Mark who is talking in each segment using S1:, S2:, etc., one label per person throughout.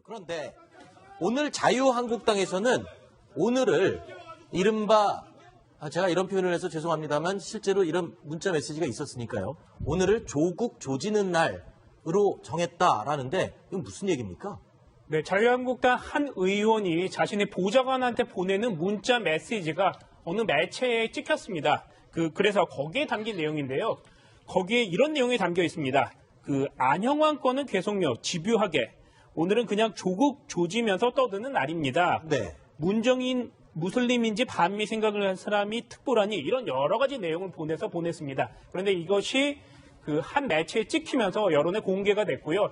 S1: 그런데 오늘 자유한국당에서는 오늘을 이른바 제가 이런 표현을 해서 죄송합니다만 실제로 이런 문자 메시지가 있었으니까요. 오늘을 조국 조지는 날으로 정했다라는데 이건 무슨 얘기입니까?
S2: 네, 자유한국당 한 의원이 자신의 보좌관한테 보내는 문자 메시지가 어느 매체에 찍혔습니다. 그래서 거기에 담긴 내용인데요. 거기에 이런 내용이 담겨 있습니다. 안형환 건은 계속요, 집요하게. 오늘은 그냥 조국 조지면서 떠드는 날입니다.
S1: 네.
S2: 문정인 무슬림인지 반미 생각을 한 사람이 특보라니 이런 여러 가지 내용을 보냈습니다. 그런데 이것이 한 매체에 찍히면서 여론에 공개가 됐고요.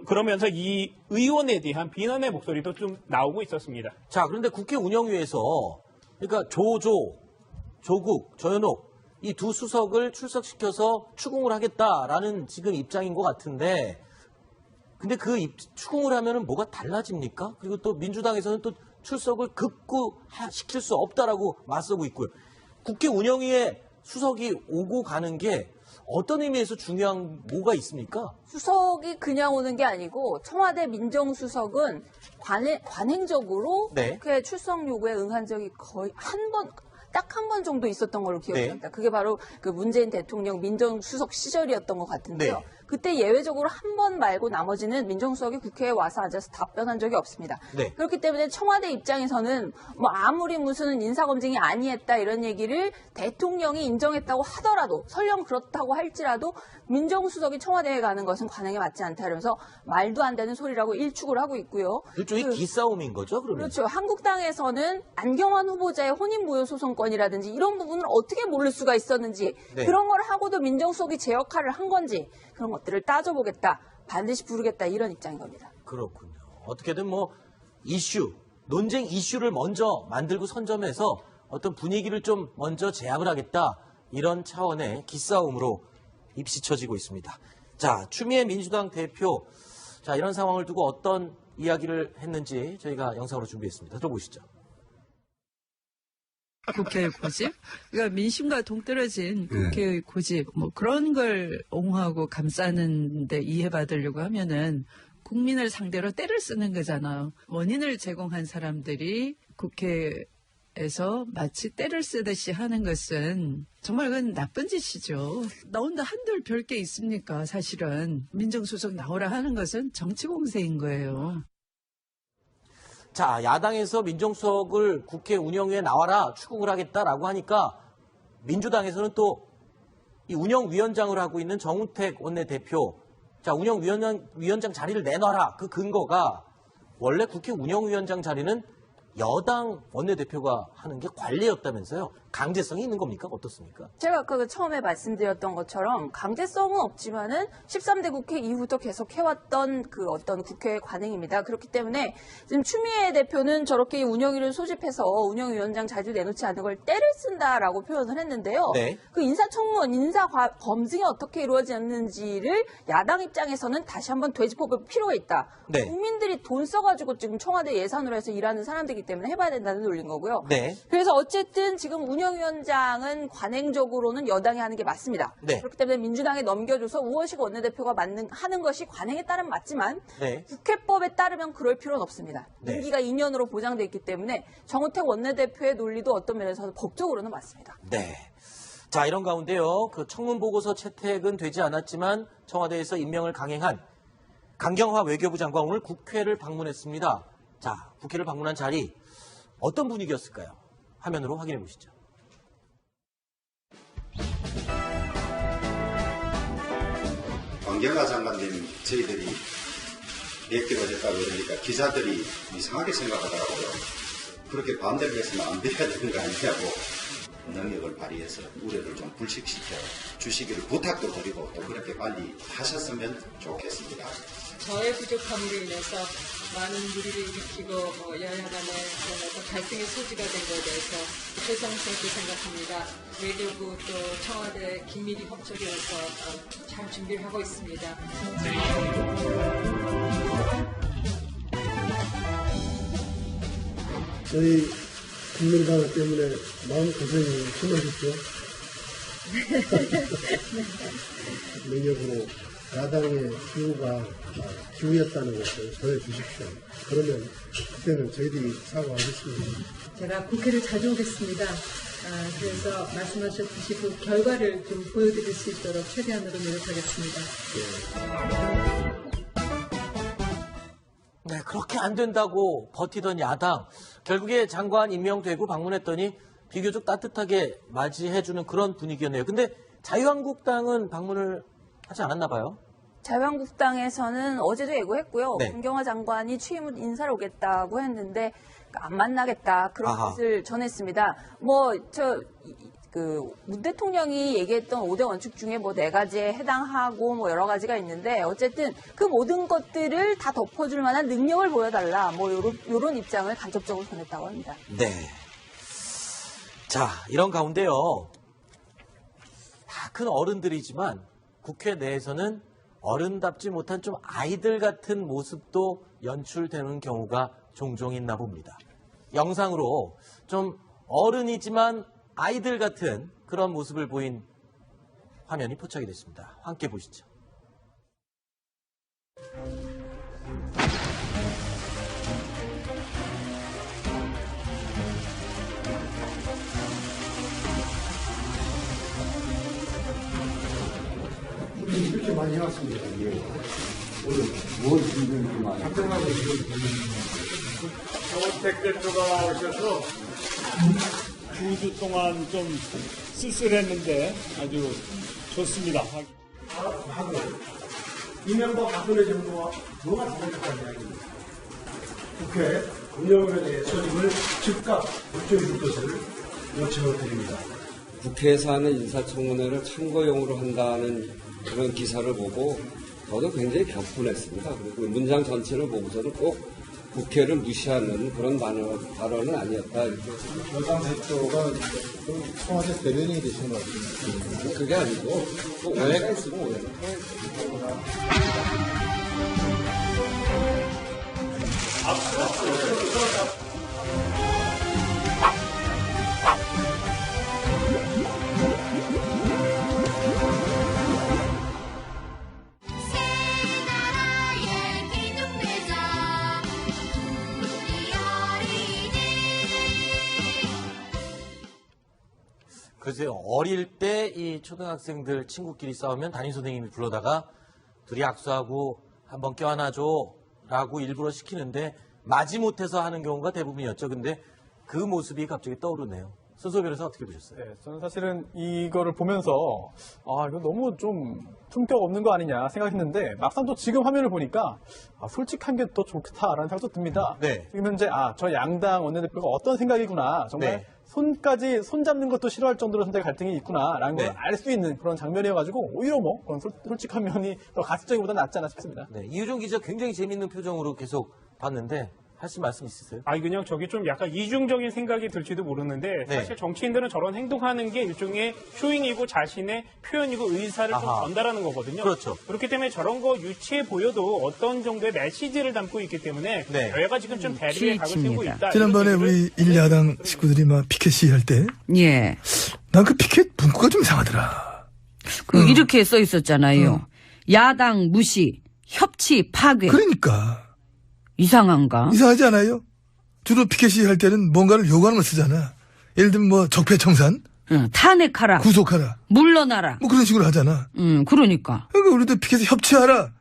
S2: 그러면서 이 의원에 대한 비난의 목소리도 좀 나오고 있었습니다.
S1: 자, 그런데 국회 운영위에서 그러니까 조국, 조현옥 이 두 수석을 출석시켜서 추궁을 하겠다라는 지금 입장인 것 같은데 근데 추궁을 하면은 뭐가 달라집니까? 그리고 또 민주당에서는 또 출석을 극구시킬 수 없다라고 맞서고 있고요. 국회 운영위에 수석이 오고 가는 게 어떤 의미에서 중요한 뭐가 있습니까?
S3: 수석이 그냥 오는 게 아니고 청와대 민정수석은 관행적으로
S1: 네.
S3: 국회 출석 요구에 응한 적이 거의 딱 한 번 정도 있었던 걸로 기억합니다.
S1: 네.
S3: 그게 바로 문재인 대통령 민정수석 시절이었던 것 같은데요.
S1: 네.
S3: 그때 예외적으로 한 번 말고 나머지는 민정수석이 국회에 와서 앉아서 답변한 적이 없습니다.
S1: 네.
S3: 그렇기 때문에 청와대 입장에서는 아무리 무슨 인사검증이 아니했다 이런 얘기를 대통령이 인정했다고 하더라도 설령 그렇다고 할지라도 민정수석이 청와대에 가는 것은 관행에 맞지 않다 이러면서 말도 안 되는 소리라고 일축을 하고 있고요.
S1: 일종의 기싸움인 거죠, 그러면?
S3: 그렇죠. 한국당에서는 안경환 후보자의 혼인무효 소송권이라든지 이런 부분을 어떻게 모를 수가 있었는지
S1: 네.
S3: 그런 걸 하고도 민정수석이 제 역할을 한 건지 그런 것들을 따져보겠다. 반드시 부르겠다. 이런 입장인 겁니다.
S1: 그렇군요. 어떻게든 논쟁 이슈를 먼저 만들고 선점해서 어떤 분위기를 좀 먼저 제압을 하겠다. 이런 차원의 기싸움으로 입시쳐지고 있습니다. 자, 추미애 민주당 대표. 자, 이런 상황을 두고 어떤 이야기를 했는지 저희가 영상으로 준비했습니다. 들어보시죠.
S4: 국회의 고집? 그러니까 민심과 동떨어진 국회의 고집, 그런 걸 옹호하고 감싸는 데 이해받으려고 하면은 국민을 상대로 때를 쓰는 거잖아요. 원인을 제공한 사람들이 국회에서 마치 때를 쓰듯이 하는 것은 정말 그건 나쁜 짓이죠. 나온다 한들 별 게 있습니까? 사실은 민정수석 나오라 하는 것은 정치 공세인 거예요.
S1: 자, 야당에서 민정수석을 국회 운영위에 나와라 추궁을 하겠다라고 하니까 민주당에서는 또 이 운영위원장을 하고 있는 정우택 원내대표, 자, 운영위원장 자리를 내놔라. 그 근거가 원래 국회 운영위원장 자리는 여당 원내대표가 하는 게 관례였다면서요. 강제성이 있는 겁니까? 어떻습니까?
S3: 제가 아까 처음에 말씀드렸던 것처럼 강제성은 없지만은 13대 국회 이후부터 계속 해왔던 어떤 국회의 관행입니다. 그렇기 때문에 지금 추미애 대표는 저렇게 운영위를 소집해서 운영위원장 자리를 내놓지 않는 걸 때를 쓴다라고 표현을 했는데요.
S1: 네.
S3: 인사청문, 인사검증이 어떻게 이루어졌는지를 야당 입장에서는 다시 한번 되짚어볼 필요가 있다.
S1: 네.
S3: 국민들이 돈 써가지고 지금 청와대 예산으로 해서 일하는 사람들이기 때문에 해봐야 된다는 논리인 거고요.
S1: 네.
S3: 그래서 어쨌든 지금 운영위원장은 관행적으로는 여당이 하는 게 맞습니다.
S1: 네.
S3: 그렇기 때문에 민주당에 넘겨줘서 우원식 원내대표가 하는 것이 관행에 따르면 맞지만
S1: 네.
S3: 국회법에 따르면 그럴 필요는 없습니다.
S1: 네.
S3: 임기가 2년으로 보장돼 있기 때문에 정우택 원내대표의 논리도 어떤 면에서는 법적으로는 맞습니다.
S1: 네. 자, 이런 가운데요. 청문보고서 채택은 되지 않았지만 청와대에서 임명을 강행한 강경화 외교부 장관 오늘 국회를 방문했습니다. 자, 국회를 방문한 자리 어떤 분위기였을까요? 화면으로 확인해 보시죠.
S5: 강경화 장관님 저희들이 뵙기로 했다고 그러니까 기자들이 이상하게 생각하더라고요. 그렇게 반대를 해서는 안 돼야 되는 거 아니냐고 능력을 발휘해서 우려를 좀 불식시켜 주시기를 부탁도 드리고 또 그렇게 빨리 하셨으면 좋겠습니다.
S6: 저의 부족함으로 인해서 많은 무리를 일으키고 여야 간의 어떤 갈등의 소지가 된 것에 대해서 죄송스럽게 생각합니다. 외교부 또 청와대 긴밀히 협조해서 잘 준비를 하고 있습니다.
S7: 저희 국민당 때문에 마음고생이 심하셨죠? 능력으로 야당의 기우였다는 것을 전해주십시오. 그러면 그때는 저희들이 사과하겠습니다.
S6: 제가 국회를 자주 오겠습니다. 그래서 말씀하셨듯이 그 결과를 좀 보여드릴 수 있도록 최대한으로 노력하겠습니다.
S1: 네, 그렇게 안 된다고 버티던 야당. 결국에 장관 임명되고 방문했더니 비교적 따뜻하게 맞이해주는 그런 분위기였네요. 근데 자유한국당은 방문을 하지 않았나 봐요.
S3: 자유한국당에서는 어제도 예고했고요.
S1: 네.
S3: 김경화 장관이 취임 후 인사를 오겠다고 했는데 안 만나겠다 그런
S1: 아하.
S3: 뜻을 전했습니다. 문 대통령이 얘기했던 5대 원칙 중에 뭐 4가지에 해당하고 뭐 여러 가지가 있는데 어쨌든 그 모든 것들을 다 덮어줄 만한 능력을 보여달라 뭐 요런 입장을 간접적으로 전했다고 합니다.
S1: 네. 자, 이런 가운데요. 다 큰 어른들이지만 국회 내에서는 어른답지 못한 좀 아이들 같은 모습도 연출되는 경우가 종종 있나 봅니다. 영상으로 좀 어른이지만 아이들 같은 그런 모습을 보인 화면이 포착이 됐습니다. 함께 보시죠.
S7: 이렇게 많이 해왔습니다.
S8: 뭘 준비를 많이
S7: 답변하고 지금
S9: 대표가 오셔서 2주 동안 좀 쓸쓸했는데 아주 좋습니다.
S7: 하고 이명박 박근혜 정부와 뭐가 다를까는 이야기입니다. 국회 운영에 대해 소집을 즉각 협조해 줄 것을 요청을 드립니다.
S8: 국회에서 하는 인사청문회를 참고용으로 한다는 그런 기사를 보고 저도 굉장히 격분했습니다. 그리고 문장 전체를 보고서는 꼭 국회를 무시하는 그런 발언은 아니었다. 이렇게
S7: 여당 대표가 청와대 대변인이 되시는 것 같습니다.
S8: 그게 아니고 또 오해가 있으면 오해는
S1: 글쎄요, 어릴 때 이 초등학생들 친구끼리 싸우면 담임 선생님이 불러다가 둘이 악수하고 한번 껴안아줘 라고 일부러 시키는데 마지못해서 하는 경우가 대부분이었죠. 근데 그 모습이 갑자기 떠오르네요. 손소 변호사 어떻게 보셨어요?
S10: 네, 저는 사실은 이거를 보면서 이거 너무 좀 품격 없는 거 아니냐 생각했는데 막상 또 지금 화면을 보니까 솔직한 게 더 좋다라는 생각도 듭니다.
S1: 네.
S10: 지금 현재 저 양당 원내대표가 어떤 생각이구나 정말
S1: 네.
S10: 손 잡는 것도 싫어할 정도로 현재 갈등이 있구나라는
S1: 네.
S10: 걸 알 수 있는 그런 장면이어가지고 오히려 뭐 그런 솔직한 면이 더 가식적이보다 낫지 않나 싶습니다.
S1: 네, 이유정 기자 굉장히 재밌는 표정으로 계속 봤는데 하실 말씀 있으세요?
S2: 그냥 저게 좀 약간 이중적인 생각이 들지도 모르는데
S1: 네.
S2: 사실 정치인들은 저런 행동하는 게 일종의 쇼잉이고 자신의 표현이고 의사를 좀
S1: 아하.
S2: 전달하는 거거든요.
S1: 그렇죠.
S2: 그렇기 때문에 저런 거 유치해 보여도 어떤 정도의 메시지를 담고 있기 때문에
S1: 네.
S2: 여야가 지금 좀 대립의 각을 세우고 있다.
S11: 지난번에
S2: 이런
S11: 우리
S2: 얘기를
S11: 일야당 식구들이 막 피켓 시위할 때,
S4: 예.
S11: 난 그 피켓 문구가 좀 이상하더라.
S4: 이렇게 써 있었잖아요. 야당 무시, 협치 파괴.
S11: 그러니까.
S4: 이상한가?
S11: 이상하지 않아요? 주로 피켓 시위할 때는 뭔가를 요구하는 걸 쓰잖아. 예를 들면 뭐 적폐청산,
S4: 탄핵하라.
S11: 구속하라,
S4: 물러나라.
S11: 뭐 그런 식으로 하잖아.
S4: 그러니까.
S11: 그러니까 우리도 피켓에 협치하라.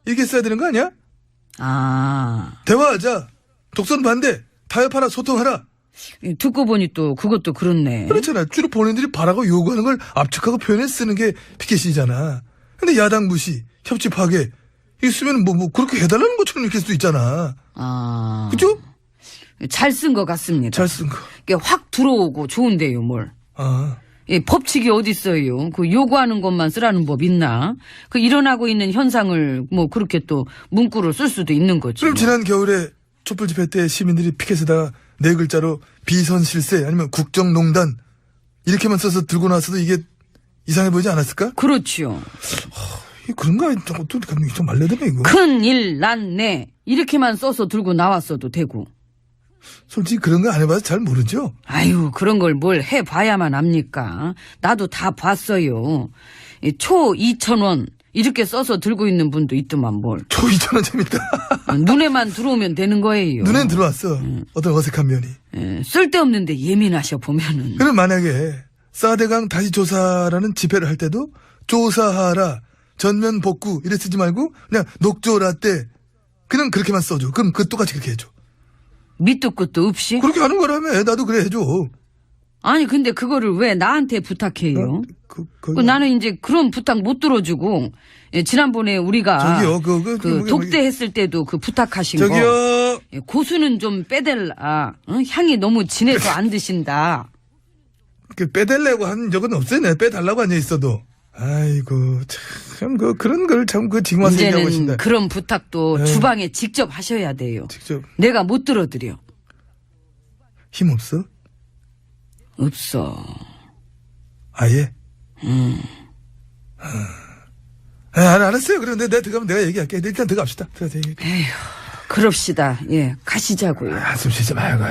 S11: 이렇게 써야 되는 거 아니야? 대화하자. 독선 반대. 타협하라. 소통하라.
S4: 듣고 보니 또 그것도 그렇네.
S11: 그렇잖아. 주로 본인들이 바라고 요구하는 걸 압축하고 표현해 쓰는 게 피켓 시위잖아. 근데 야당 무시, 협치 파괴. 이거 쓰면 뭐 그렇게 해달라는 것처럼 이렇게 수도 있잖아. 그죠?
S4: 잘 쓴 것 같습니다.
S11: 잘 쓴 거.
S4: 이게 확 들어오고 좋은데요, 뭘. 법칙이 어딨어요. 그 요구하는 것만 쓰라는 법 있나? 그 일어나고 있는 현상을 뭐 그렇게 또 문구로 쓸 수도 있는 거죠.
S11: 그럼 지난 겨울에 촛불 집회 때 시민들이 피켓에다가 4글자로 비선실세 아니면 국정농단 이렇게만 써서 들고 나서도 이게 이상해 보이지 않았을까?
S4: 그렇죠.
S11: 그런 거 또 좀 말려드네 이거.
S4: 큰일 났네. 이렇게만 써서 들고 나왔어도 되고.
S11: 솔직히 그런 거 안 해봐서 잘 모르죠?
S4: 아유, 그런 걸 뭘 해봐야만 압니까? 나도 다 봤어요. 초 2,000원,
S12: 이렇게 써서 들고 있는 분도 있더만 뭘.
S11: 저 2,000원 재밌다.
S12: 눈에만 들어오면 되는 거예요.
S11: 눈엔 들어왔어. 어떤 어색한 면이.
S12: 쓸데없는데 예민하셔 보면은.
S11: 그럼 만약에 사대강 다시 조사라는 집회를 할 때도 조사하라, 전면 복구 이래 쓰지 말고 그냥 녹조라떼 그냥 그렇게만 써줘. 그럼 그 똑같이 그렇게 해줘.
S12: 밑도 끝도 없이?
S11: 그렇게 하는 거라며. 나도 그래 해줘.
S12: 아니 근데 그거를 왜 나한테 부탁해요? 나는 이제 그런 부탁 못 들어주고 지난번에 우리가
S11: 저기요,
S12: 독대 했을 때도 그 부탁하신
S11: 저기요.
S12: 거 고수는 좀 빼달라. 향이 너무 진해서 안 드신다.
S11: 빼달라고 한 적은 없어요. 내가 빼달라고 앉아 있어도. 아이고 참 그런 걸 참 지금 와서 얘기하고
S12: 이제는
S11: 계신다.
S12: 그런 부탁도
S11: 에이.
S12: 주방에 직접 하셔야 돼요.
S11: 직접.
S12: 내가 못 들어드려.
S11: 힘 없어?
S12: 없어.
S11: 아예? 알았어요. 그럼 내가 들어가면 내가 얘기할게. 일단 들어갑시다. 들어가서 얘기해.
S12: 에휴, 그럽시다. 예, 가시자고요.
S11: 한숨 쉬지 말고.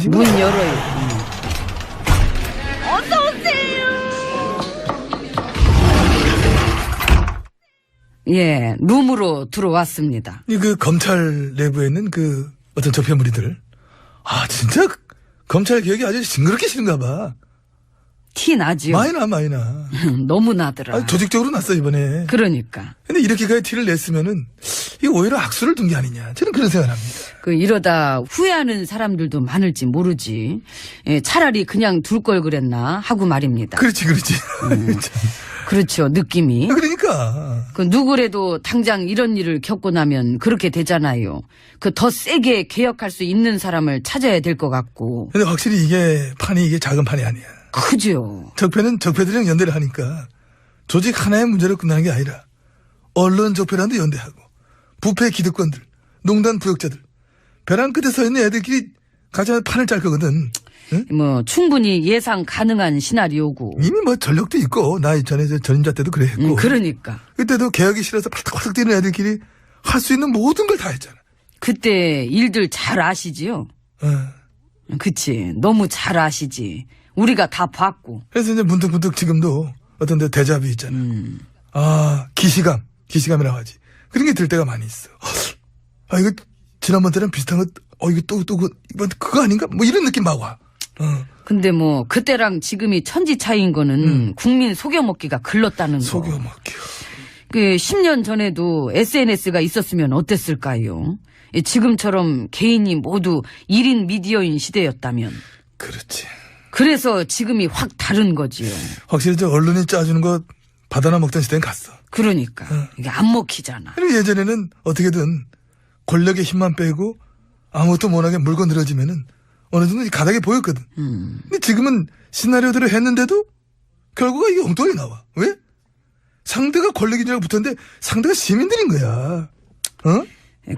S12: 문 열어요. 예, 룸으로 들어왔습니다.
S11: 그 검찰 내부에 있는 그 어떤 적폐무리들. 진짜 검찰 개혁이 아주 징그럽게 싫은가 봐.
S12: 티 나지요?
S11: 많이 나.
S12: 너무 나더라.
S11: 조직적으로 났어 이번에.
S12: 그러니까.
S11: 근데 이렇게까지 티를 냈으면은 이게 오히려 악수를 둔 게 아니냐. 저는 그런 생각을 합니다.
S12: 이러다 후회하는 사람들도 많을지 모르지. 예, 차라리 그냥 둘 걸 그랬나 하고 말입니다.
S11: 그렇지.
S12: 그렇죠, 느낌이.
S11: 그러니까.
S12: 누구래도 당장 이런 일을 겪고 나면 그렇게 되잖아요. 더 세게 개혁할 수 있는 사람을 찾아야 될 것 같고.
S11: 근데 확실히 이게 작은 판이 아니야.
S12: 크죠.
S11: 적폐는 적폐들이랑 연대를 하니까 조직 하나의 문제로 끝나는 게 아니라 언론 적폐랑도 연대하고 부패 기득권들, 농단 부역자들, 벼랑 끝에 서 있는 애들끼리 같이 판을 짤 거거든. 응?
S12: 충분히 예상 가능한 시나리오고.
S11: 이미 전력도 있고 나 전에 전임자 때도 그래 했고.
S12: 그러니까.
S11: 그때도 개혁이 싫어서 팔딱팔딱 뛰는 애들끼리 할 수 있는 모든 걸 다 했잖아.
S12: 그때 일들 잘 아시지요? 그치. 너무 잘 아시지. 우리가 다 봤고.
S11: 그래서 이제 문득문득 지금도 어떤 데 대자뷰 있잖아. 기시감이라고 하지. 그런 게 들 때가 많이 있어. 이거 지난번 때랑 비슷한 거, 이거 이번 그거 아닌가? 이런 느낌 막 와.
S12: 근데 그때랑 지금이 천지 차이인 거는 국민 속여먹기가 글렀다는 거.
S11: 속여먹기요.
S12: 10년 전에도 SNS가 있었으면 어땠을까요? 지금처럼 개인이 모두 1인 미디어인 시대였다면.
S11: 그렇지.
S12: 그래서 지금이 확 다른 거지요.
S11: 확실히 언론이 짜주는 거 받아나 먹던 시대는 갔어.
S12: 그러니까. 이게 안 먹히잖아.
S11: 그리고 예전에는 어떻게든 권력의 힘만 빼고 아무것도 못하게 물고 늘어지면은 어느 정도 가닥이 보였거든. 근데 지금은 시나리오대로 했는데도 결과가 이게 엉뚱하게 나와. 왜? 상대가 권력인 줄 알고 붙었는데 상대가 시민들인 거야.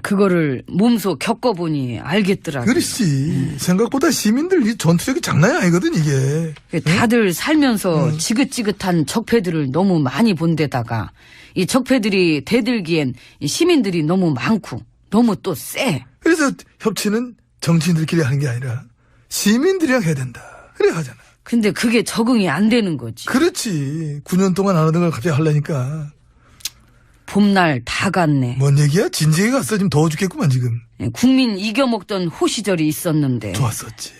S12: 그거를 몸소 겪어보니 알겠더라고요.
S11: 그렇지. 생각보다 시민들 이 전투력이 장난이 아니거든 이게.
S12: 다들 살면서 지긋지긋한 적폐들을 너무 많이 본 데다가 이 적폐들이 대들기엔 이 시민들이 너무 많고 너무 또 세.
S11: 그래서 협치는 정치인들끼리 하는 게 아니라 시민들이랑 해야 된다. 그래 하잖아.
S12: 근데 그게 적응이 안 되는 거지.
S11: 그렇지. 9년 동안 안 하던 걸 갑자기 하려니까.
S12: 봄날 다 갔네.
S11: 뭔 얘기야? 진지하게 갔어. 지금 더워 죽겠구만 지금.
S12: 국민 이겨먹던 호시절이 있었는데.
S11: 좋았었지.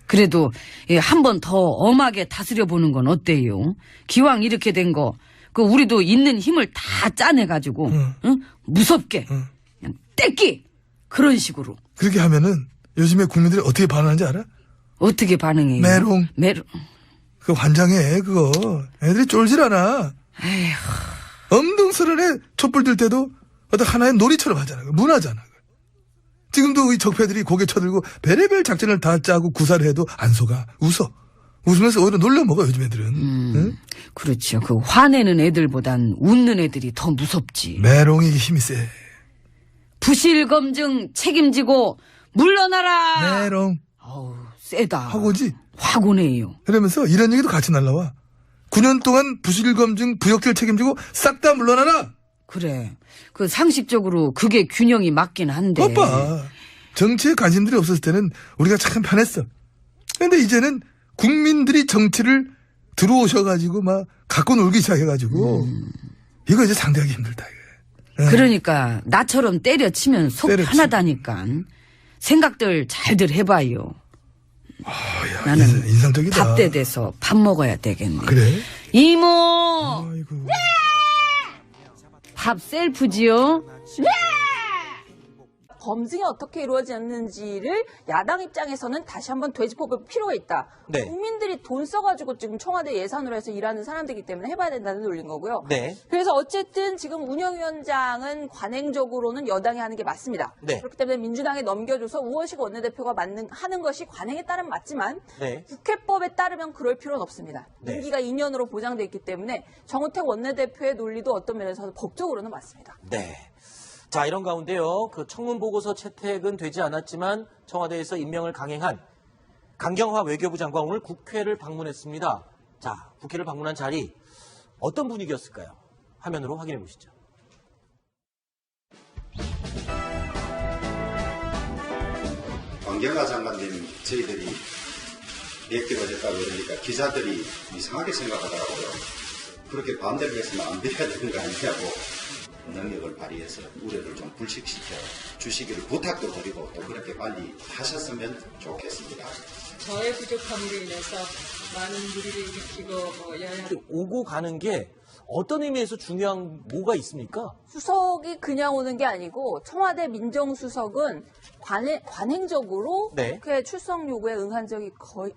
S12: 그래도 한 번 더 엄하게 다스려보는 건 어때요? 기왕 이렇게 된 거 우리도 있는 힘을 다 짜내가지고 응? 무섭게 그냥 떼끼 그런 식으로.
S11: 그렇게 하면은 요즘에 국민들이 어떻게 반응하는지 알아?
S12: 어떻게 반응해요?
S11: 메롱. 그 환장해 그거. 애들이 쫄질 않아.
S12: 에휴.
S11: 엄동설한에 촛불 들 때도 어떤 하나의 놀이처럼 하잖아. 문화잖아. 지금도 이 적폐들이 고개 쳐들고 별의별 작전을 다 짜고 구사를 해도 안 속아. 웃으면서 오히려 놀려먹어 요즘 애들은. 응?
S12: 그렇죠. 화내는 애들보단 웃는 애들이 더 무섭지.
S11: 메롱이 힘이 세.
S12: 부실검증 책임지고 물러나라.
S11: 메롱.
S12: 세다.
S11: 하고지.
S12: 확 오네요.
S11: 그러면서 이런 얘기도 같이 날라와. 9년 동안 부실검증 부역질 책임지고 싹 다 물러나라.
S12: 그래. 상식적으로 그게 균형이 맞긴 한데.
S11: 오빠. 정치에 관심들이 없었을 때는 우리가 참 편했어. 근데 이제는 국민들이 정치를 들어오셔가지고 막 갖고 놀기 시작해가지고 이거 이제 상대하기 힘들다. 이게.
S12: 그러니까 나처럼 때려치면 속
S11: 때려치-
S12: 편하다니까. 생각들 잘들 해봐요.
S11: 야,
S12: 나는
S11: 인상적이다.
S12: 밥때 돼서 밥 먹어야 되겠네.
S11: 그래?
S12: 이모!
S11: 아이고.
S12: 밥 셀프지요?
S3: 검증이 어떻게 이루어졌는지를 야당 입장에서는 다시 한번 되짚어볼 필요가 있다.
S1: 네.
S3: 국민들이 돈 써가지고 지금 청와대 예산으로 해서 일하는 사람들이기 때문에 해봐야 된다는 논리인 거고요.
S1: 네.
S3: 그래서 어쨌든 지금 운영위원장은 관행적으로는 여당이 하는 게 맞습니다.
S1: 네.
S3: 그렇기 때문에 민주당에 넘겨줘서 우원식 원내대표가 하는 것이 관행에 따르면 맞지만
S1: 네.
S3: 국회법에 따르면 그럴 필요는 없습니다.
S1: 네.
S3: 임기가 2년으로 보장돼 있기 때문에 정우택 원내대표의 논리도 어떤 면에서 법적으로는 맞습니다.
S1: 네. 자, 이런 가운데요. 그 청문 보고서 채택은 되지 않았지만 청와대에서 임명을 강행한 강경화 외교부 장관 오늘 국회를 방문했습니다. 자, 국회를 방문한 자리 어떤 분위기였을까요? 화면으로 확인해 보시죠.
S5: 강경화 장관님 저희들이 뵙기로 했다고 그러니까 기자들이 이상하게 생각하더라고요. 그렇게 반대를 해서는 안 돼야 되는 거 아니냐고 능력을 발휘해서 우려를 좀 불식시켜 주시기를 부탁도 드리고 또 그렇게 빨리 하셨으면 좋겠습니다.
S6: 저의 부족함으로 인해서 많은 무리를 일으키고 여야
S1: 오고 가는 게 어떤 의미에서 중요한 뭐가 있습니까?
S3: 수석이 그냥 오는 게 아니고 청와대 민정수석은 관행적으로
S1: 네.
S3: 국회 출석 요구에 응한 적이 거의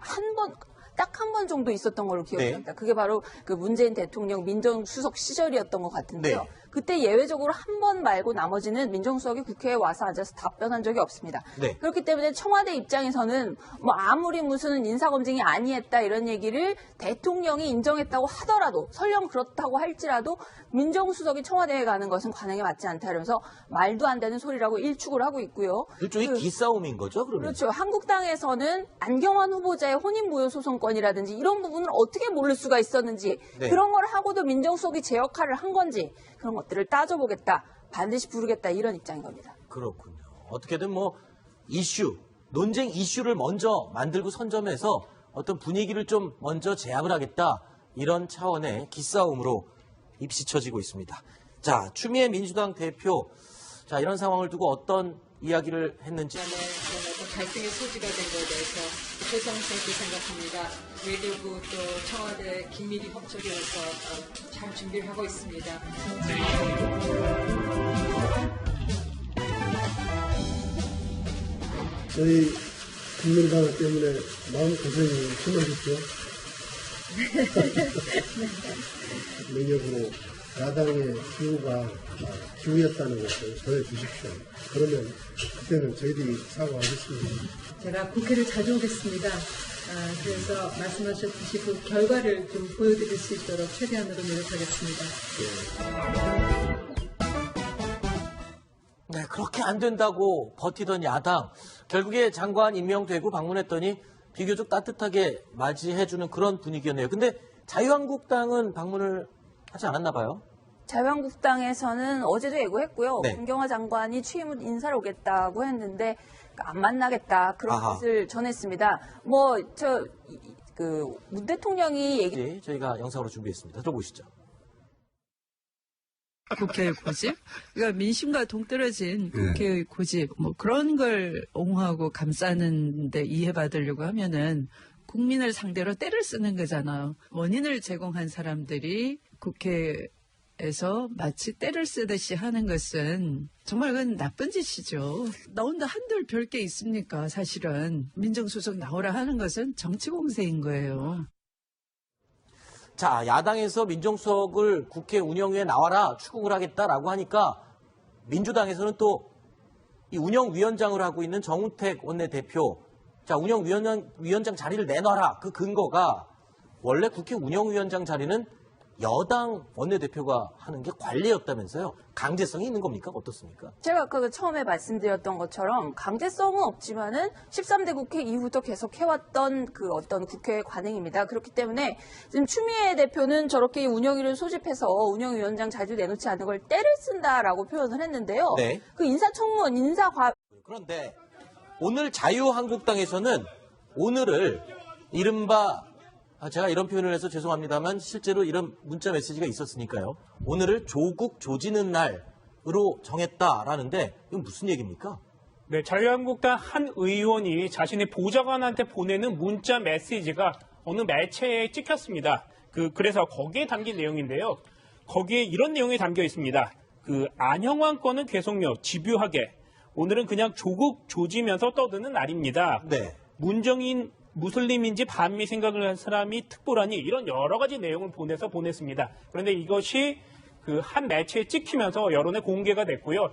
S3: 딱 한 번 정도 있었던 걸로 기억합니다.
S1: 네.
S3: 그게 바로 그 문재인 대통령 민정수석 시절이었던 것 같은데요.
S1: 네.
S3: 그때 예외적으로 한 번 말고 나머지는 민정수석이 국회에 와서 앉아서 답변한 적이 없습니다.
S1: 네.
S3: 그렇기 때문에 청와대 입장에서는 뭐 아무리 무슨 인사검증이 아니했다 이런 얘기를 대통령이 인정했다고 하더라도 설령 그렇다고 할지라도 민정수석이 청와대에 가는 것은 관행에 맞지 않다 이러면서 말도 안 되는 소리라고 일축을 하고 있고요.
S1: 일종의 기싸움인 거죠, 그러면?
S3: 그렇죠. 한국당에서는 안경환 후보자의 혼인무효 소송권이라든지 이런 부분을 어떻게 모를 수가 있었는지
S1: 네.
S3: 그런 걸 하고도 민정수석이 제 역할을 한 건지 그런 것들을 따져보겠다. 반드시 부르겠다. 이런 입장인 겁니다.
S1: 그렇군요. 어떻게든 뭐 논쟁 이슈를 먼저 만들고 선점해서 어떤 분위기를 좀 먼저 제압을 하겠다. 이런 차원의 기싸움으로 입시쳐지고 있습니다. 자, 추미애 민주당 대표. 자, 이런 상황을 두고 어떤 이야기를 했는지.
S6: 간의 어떤 갈등의 소지가 된 것에 대해서 죄송스럽게 생각합니다. 외교부 또 청와대 긴밀히 협조해서 잘 준비를 하고 있습니다.
S7: 저희 국민당 때문에 마음고생이 심하겠죠. 능력으로 야당의 기우였다는 것을 전해주십시오. 그러면 그때는 저희들이 사과하겠습니다.
S6: 제가 국회를 자주 오겠습니다. 그래서 말씀하셨듯이 그 결과를 좀 보여드릴 수 있도록 최대한으로 노력하겠습니다.
S1: 네, 그렇게 안 된다고 버티던 야당. 결국에 장관 임명되고 방문했더니 비교적 따뜻하게 맞이해주는 그런 분위기였네요. 근데 자유한국당은 방문을 하지 않았나 봐요.
S3: 자유한국당에서는 어제도 예고했고요.
S1: 네.
S3: 강경화 장관이 취임 후 인사를 오겠다고 했는데 안 만나겠다 그런
S1: 아하.
S3: 것을 전했습니다. 문 대통령이 얘기.
S1: 저희가 영상으로 준비했습니다. 들어보시죠.
S4: 국회의 고집? 그러니까 민심과 동떨어진 국회의 고집, 뭐 그런 걸 옹호하고 감싸는데 이해받으려고 하면은 국민을 상대로 때를 쓰는 거잖아요. 원인을 제공한 사람들이 국회에서 마치 때를 쓰듯이 하는 것은 정말 그건 나쁜 짓이죠. 나온다 한들 별 게 있습니까? 사실은 민정수석 나오라 하는 것은 정치 공세인 거예요.
S1: 자, 야당에서 민정수석을 국회 운영위에 나와라 추궁을 하겠다라고 하니까 민주당에서는 또 이 운영위원장을 하고 있는 정우택 원내대표, 자, 운영위원장 자리를 내놔라. 그 근거가 원래 국회 운영위원장 자리는 여당 원내대표가 하는 게 관례였다면서요. 강제성이 있는 겁니까? 어떻습니까?
S3: 제가 아까 처음에 말씀드렸던 것처럼 강제성은 없지만은 13대 국회 이후부터 계속 해왔던 그 어떤 국회의 관행입니다. 그렇기 때문에 지금 추미애 대표는 저렇게 운영위를 소집해서 운영위원장 자주 내놓지 않은 걸 때를 쓴다라고 표현을 했는데요.
S1: 네.
S3: 그 인사청문,
S1: 그런데 오늘 자유한국당에서는 오늘을 이른바 제가 이런 표현을 해서 죄송합니다만 실제로 이런 문자 메시지가 있었으니까요. 오늘을 조국 조지는 날으로 정했다라는데 이건 무슨 얘기입니까?
S2: 네, 자유한국당 한 의원이 자신의 보좌관한테 보내는 문자 메시지가 어느 매체에 찍혔습니다. 그래서 거기에 담긴 내용인데요. 거기에 이런 내용이 담겨 있습니다. 안형환 건은 계속요, 집요하게. 오늘은 그냥 조국 조지면서 떠드는 날입니다.
S1: 네.
S2: 문정인 무슬림인지 반미 생각을 한 사람이 특보라니 이런 여러 가지 내용을 보냈습니다. 그런데 이것이 한 매체에 찍히면서 여론에 공개가 됐고요.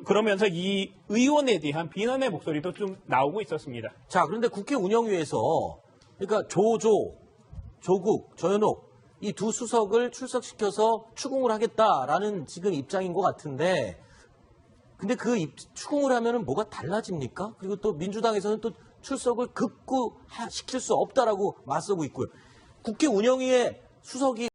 S2: 그러면서 이 의원에 대한 비난의 목소리도 좀 나오고 있었습니다.
S1: 자, 그런데 국회 운영위에서 그러니까 조국, 조현옥 이 두 수석을 출석시켜서 추궁을 하겠다라는 지금 입장인 것 같은데 근데 추궁을 하면은 뭐가 달라집니까? 그리고 또 민주당에서는 또 출석을 극구시킬 수 없다라고 맞서고 있고요. 국회 운영위의 수석이